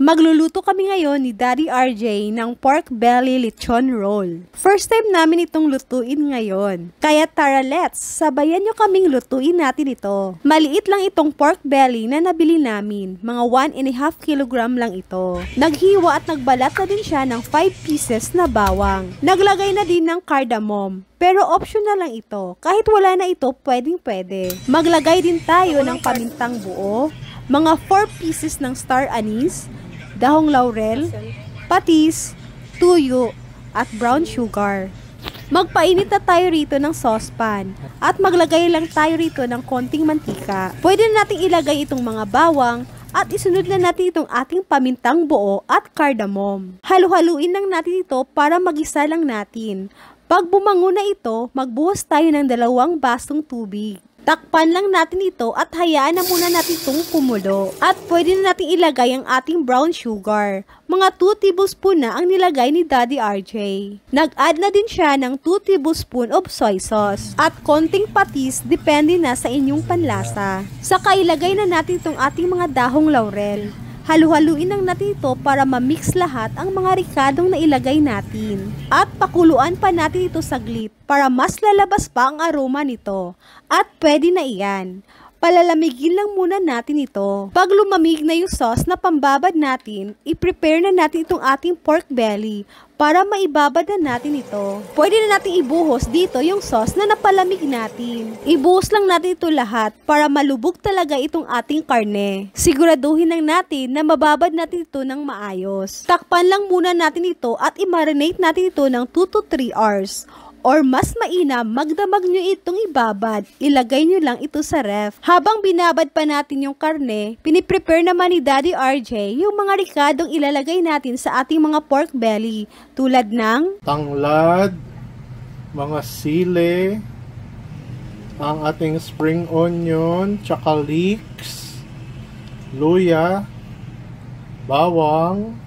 Magluluto kami ngayon ni Daddy RJ ng pork belly lechon roll. First time namin itong lutuin ngayon. Kaya tara let's, sabayan nyo kaming lutuin natin ito. Maliit lang itong pork belly na nabili namin. Mga 1.5 kilogram lang ito. Naghiwa at nagbalat na din siya ng 5 pieces na bawang. Naglagay na din ng cardamom. Pero optional lang ito. Kahit wala na ito, pwedeng-pwede. Maglagay din tayo ng pamintang buo, mga 4 pieces ng star anise, dahong laurel, patis, tuyo, at brown sugar. Magpainit na tayo rito ng saucepan at maglagay lang tayo rito ng konting mantika. Pwede na nating ilagay itong mga bawang at isunod na natin itong ating pamintang buo at cardamom. Halu-haluin lang natin ito para magisa lang natin. Pag bumango na ito, magbuhos tayo ng 2 basong tubig. Takpan lang natin ito at hayaan na muna natin itong kumulo. At pwede na natin ilagay ang ating brown sugar. Mga 2 tablespoon na ang nilagay ni Daddy RJ. Nag-add na din siya ng 2 tablespoon of soy sauce. At konting patis, depende na sa inyong panlasa. Saka ilagay na natin itong ating mga dahong laurel. Halu-haluin lang natin ito para ma-mix lahat ang mga ricadong na ilagay natin. At pakuluan pa natin ito saglit para mas lalabas pa ang aroma nito. At pwede na iyan. Palalamigin lang muna natin ito. Pag lumamig na yung sauce na pambabad natin, i-prepare na natin itong ating pork belly para maibabad na natin ito. Pwede na natin ibuhos dito yung sauce na napalamig natin. Ibuhos lang natin ito lahat para malubog talaga itong ating karne. Siguraduhin lang natin na mababad natin ito ng maayos. Takpan lang muna natin ito at i-marinate natin ito ng 2 to 3 hours. Or mas mainam, magdamag nyo itong ibabad. Ilagay nyo lang ito sa ref. Habang binabad pa natin yung karne, piniprepare naman ni Daddy RJ yung mga ricadong ilalagay natin sa ating mga pork belly. Tulad ng tanglad, mga sili, ang ating spring onion, tsaka leeks, luya, bawang,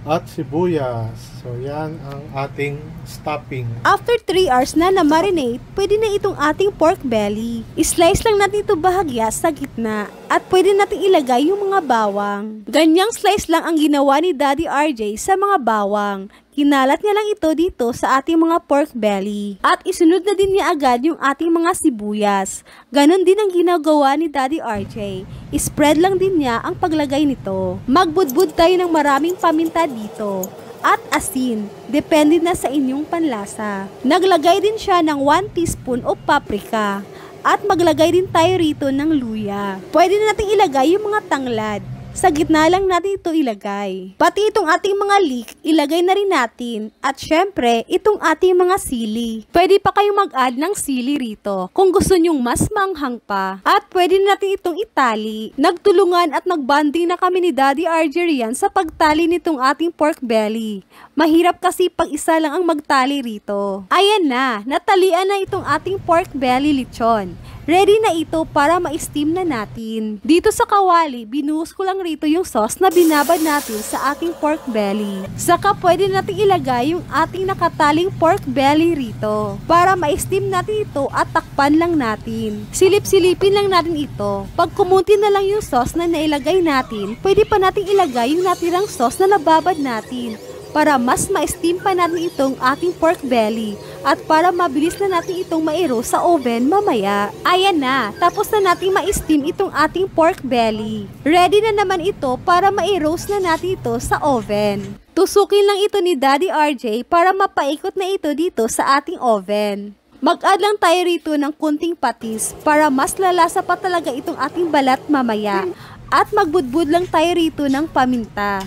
at sibuyas. So, yan ang ating stuffing. After 3 hours na na-marinate, pwede na itong ating pork belly. I-slice lang natin ito bahagya sa gitna. At pwede natin ilagay yung mga bawang. Ganyang slice lang ang ginawa ni Daddy RJ sa mga bawang. Kinalat niya lang ito dito sa ating mga pork belly. At isunod na din niya agad yung ating mga sibuyas. Ganon din ang ginagawa ni Daddy RJ. I-spread lang din niya ang paglagay nito. Magbudbud tayo ng maraming paminta dito. At asin, depende na sa inyong panlasa. Naglagay din siya ng 1 teaspoon of paprika. At maglagay din tayo rito ng luya. Pwede na natin ilagay yung mga tanglad. Sa gitna lang natin ito ilagay. Pati itong ating mga leek, ilagay na rin natin. At syempre, itong ating mga sili. Pwede pa kayong mag-add ng sili rito kung gusto nyong mas manghang pa. At pwede natin itong itali. Nagtulungan at nagbanding na kami ni Daddy RJ riyan sa pagtali nitong ating pork belly. Mahirap kasi pag isa lang ang magtali rito. Ayan na, natalian na itong ating pork belly lechon. Ready na ito para ma-steam na natin. Dito sa kawali, binuhos ko lang rito yung sauce na binabad natin sa ating pork belly. Saka pwede natin ilagay yung ating nakataling pork belly rito. Para ma-steam natin ito at takpan lang natin. Silip-silipin lang natin ito. Pag kumunti na lang yung sauce na nailagay natin, pwede pa natin ilagay yung natirang sauce na nababad natin. Para mas ma-steam pa natin itong ating pork belly at para mabilis na natin itong mairo sa oven mamaya. Ayan na, tapos na natin ma-steam itong ating pork belly. Ready na naman ito para ma-roast na natin ito sa oven. Tusukin lang ito ni Daddy RJ para mapaikot na ito dito sa ating oven. Mag-add lang tayo rito ng kunting patis para mas lalasa pa talaga itong ating balat mamaya. At magbudbud lang tayo rito ng paminta.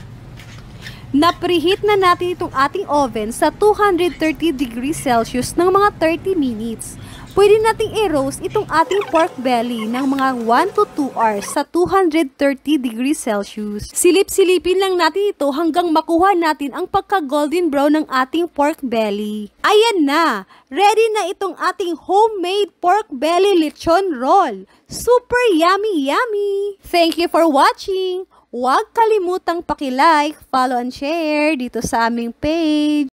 Na-preheat na natin itong ating oven sa 230 degrees Celsius ng mga 30 minutes. Pwede nating i-roast itong ating pork belly ng mga 1 to 2 hours sa 230 degrees Celsius. Silip-silipin lang natin ito hanggang makuha natin ang pagka-golden brown ng ating pork belly. Ayan na! Ready na itong ating homemade pork belly lechon roll. Super yummy yummy! Thank you for watching! Huwag kalimutang paki-like, follow and share dito sa aming page.